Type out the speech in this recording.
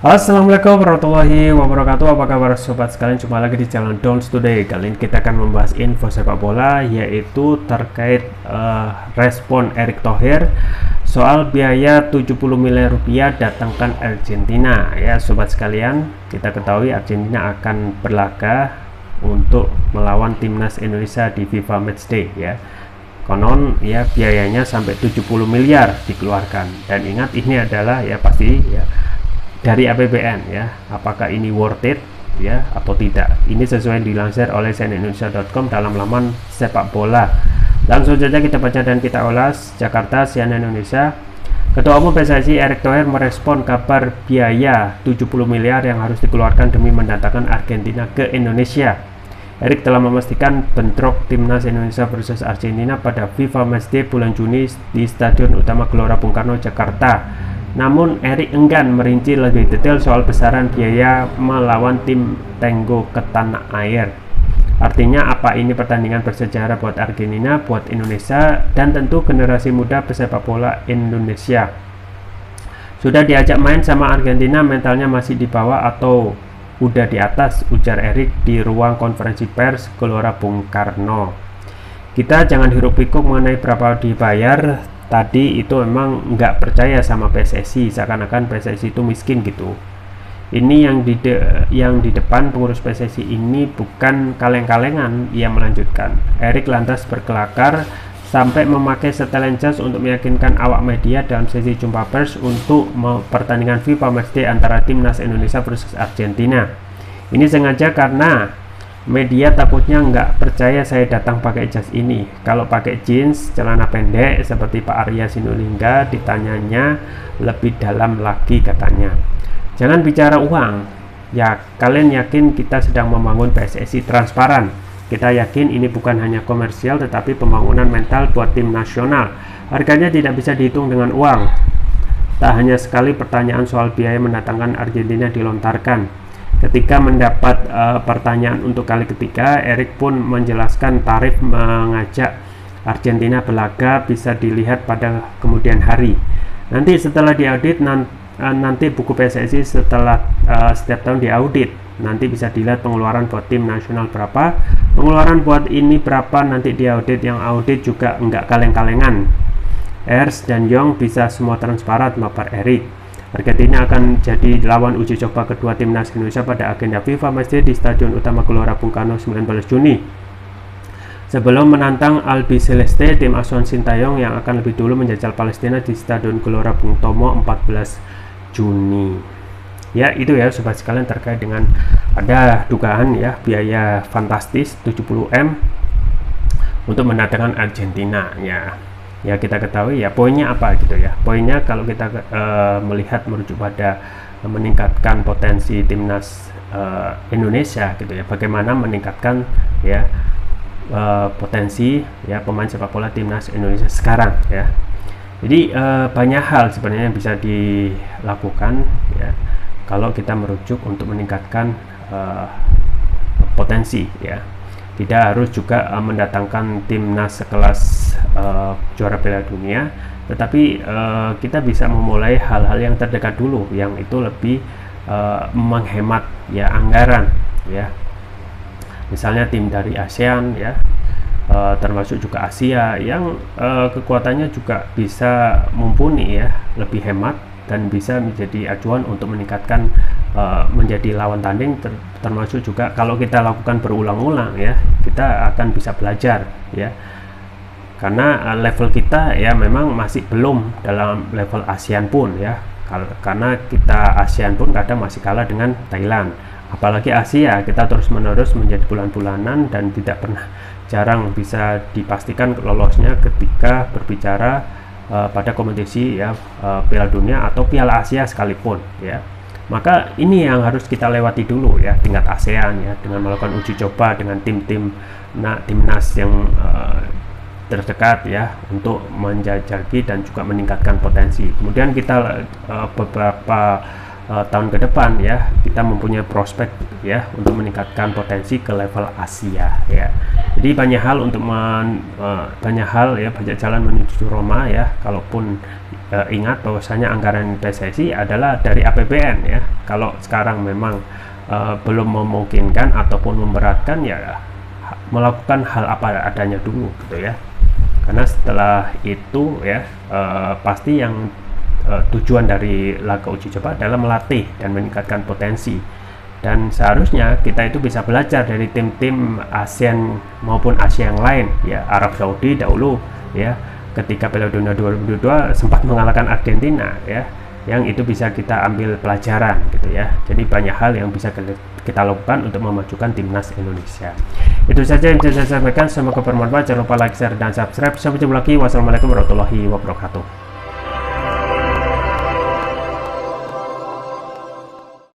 Assalamualaikum warahmatullahi wabarakatuh. Apa kabar sobat sekalian? Jumpa lagi di channel Dons Today. Kali ini kita akan membahas info sepak bola, yaitu terkait respon Erick Thohir soal biaya 70 miliar rupiah datangkan Argentina. Ya sobat sekalian, kita ketahui Argentina akan berlaga untuk melawan timnas Indonesia di FIFA Matchday ya. Konon ya biayanya sampai 70 miliar dikeluarkan, dan ingat ini adalah ya pasti ya dari APBN ya. Apakah ini worth it ya atau tidak? Ini sesuai dilansir oleh cnnindonesia.com dalam laman sepak bola. Langsung saja kita baca dan kita ulas. Jakarta, CNN Indonesia. Ketua Umum PSSI Erick Thohir merespon kabar biaya 70 miliar yang harus dikeluarkan demi mendatangkan Argentina ke Indonesia. Erick telah memastikan bentrok timnas Indonesia versus Argentina pada FIFA Matchday bulan Juni di Stadion Utama Gelora Bung Karno, Jakarta. Namun Erick enggan merinci lebih detail soal besaran biaya melawan tim Tenggo ke tanah air. Artinya apa ini pertandingan bersejarah buat Argentina, buat Indonesia, dan tentu generasi muda pesepak bola Indonesia. Sudah diajak main sama Argentina, mentalnya masih di bawah atau udah di atas, ujar Erick di ruang konferensi pers Gelora Bung Karno. Kita jangan hiruk pikuk mengenai berapa dibayar. Tadi itu memang nggak percaya sama PSSI, seakan-akan PSSI itu miskin gitu. Ini yang di depan pengurus PSSI ini bukan kaleng-kalengan. Ia melanjutkan. Erick lantas berkelakar sampai memakai setelan jas untuk meyakinkan awak media dalam sesi jumpa pers untuk pertandingan FIFA Matchday antara timnas Indonesia versus Argentina. Ini sengaja karena media takutnya nggak percaya saya datang pakai jas ini. Kalau pakai jeans, celana pendek seperti Pak Arya Sinulinga, ditanyanya lebih dalam lagi katanya. Jangan bicara uang. Ya, kalian yakin kita sedang membangun PSSI transparan? Kita yakin ini bukan hanya komersial tetapi pembangunan mental buat tim nasional. Harganya tidak bisa dihitung dengan uang. Tak hanya sekali pertanyaan soal biaya mendatangkan Argentina dilontarkan. Ketika mendapat pertanyaan untuk kali ketiga, Erick pun menjelaskan tarif mengajak Argentina berlaga bisa dilihat pada kemudian hari. Nanti setelah diaudit, nanti buku PSSI setelah setiap tahun diaudit. Nanti bisa dilihat pengeluaran buat tim nasional berapa, pengeluaran buat ini berapa, nanti diaudit. Yang audit juga enggak kaleng-kalengan. Ers dan Yong bisa semua transparan, mabar Erick. Argentina akan jadi lawan uji coba kedua timnas Indonesia pada agenda FIFA Matchday di Stadion Utama Gelora Bung Karno 19 Juni. Sebelum menantang Albi Celeste, tim asuhan Sintayong yang akan lebih dulu menjajal Palestina di Stadion Gelora Bung Tomo 14 Juni. Ya, itu ya sobat sekalian terkait dengan ada dugaan ya biaya fantastis 70M untuk mendatangkan Argentina ya. Ya kita ketahui ya poinnya apa gitu ya. Poinnya kalau kita melihat merujuk pada meningkatkan potensi timnas Indonesia gitu ya. Bagaimana meningkatkan ya potensi ya pemain sepak bola timnas Indonesia sekarang ya. Jadi banyak hal sebenarnya yang bisa dilakukan ya kalau kita merujuk untuk meningkatkan potensi ya. Tidak harus juga mendatangkan timnas sekelas juara Piala Dunia, tetapi kita bisa memulai hal-hal yang terdekat dulu, yang itu lebih menghemat ya anggaran ya. Misalnya tim dari ASEAN ya, termasuk juga Asia yang kekuatannya juga bisa mumpuni ya, lebih hemat dan bisa menjadi acuan untuk meningkatkan menjadi lawan tanding, termasuk juga kalau kita lakukan berulang-ulang ya, kita akan bisa belajar ya, karena level kita ya memang masih belum dalam level ASEAN pun ya, karena kita ASEAN pun kadang masih kalah dengan Thailand, apalagi Asia kita terus-menerus menjadi bulan-bulanan dan tidak pernah, jarang bisa dipastikan lolosnya ketika berbicara pada kompetisi ya Piala Dunia atau Piala Asia sekalipun ya. Maka ini yang harus kita lewati dulu ya, tingkat ASEAN ya, dengan melakukan uji coba dengan tim-tim timnas yang terdekat ya, untuk menjajaki dan juga meningkatkan potensi. Kemudian kita beberapa tahun ke depan ya kita mempunyai prospek ya untuk meningkatkan potensi ke level Asia ya. Jadi banyak hal untuk banyak hal ya, banyak jalan menuju Roma ya. Kalaupun ingat bahwasanya anggaran PSSI adalah dari APBN ya. Kalau sekarang memang belum memungkinkan ataupun memberatkan ya melakukan hal apa adanya dulu gitu ya. Karena setelah itu ya pasti yang tujuan dari laga uji coba adalah melatih dan meningkatkan potensi, dan seharusnya kita itu bisa belajar dari tim-tim ASEAN maupun Asia yang lain ya. Arab Saudi dahulu ya ketika Piala Dunia 2022 sempat mengalahkan Argentina ya, yang itu bisa kita ambil pelajaran gitu ya. Jadi banyak hal yang bisa kita lakukan untuk memajukan timnas Indonesia. Itu saja yang bisa saya sampaikan, semoga bermanfaat. Jangan lupa like, share, dan subscribe. Sampai jumpa lagi. Wassalamualaikum warahmatullahi wabarakatuh.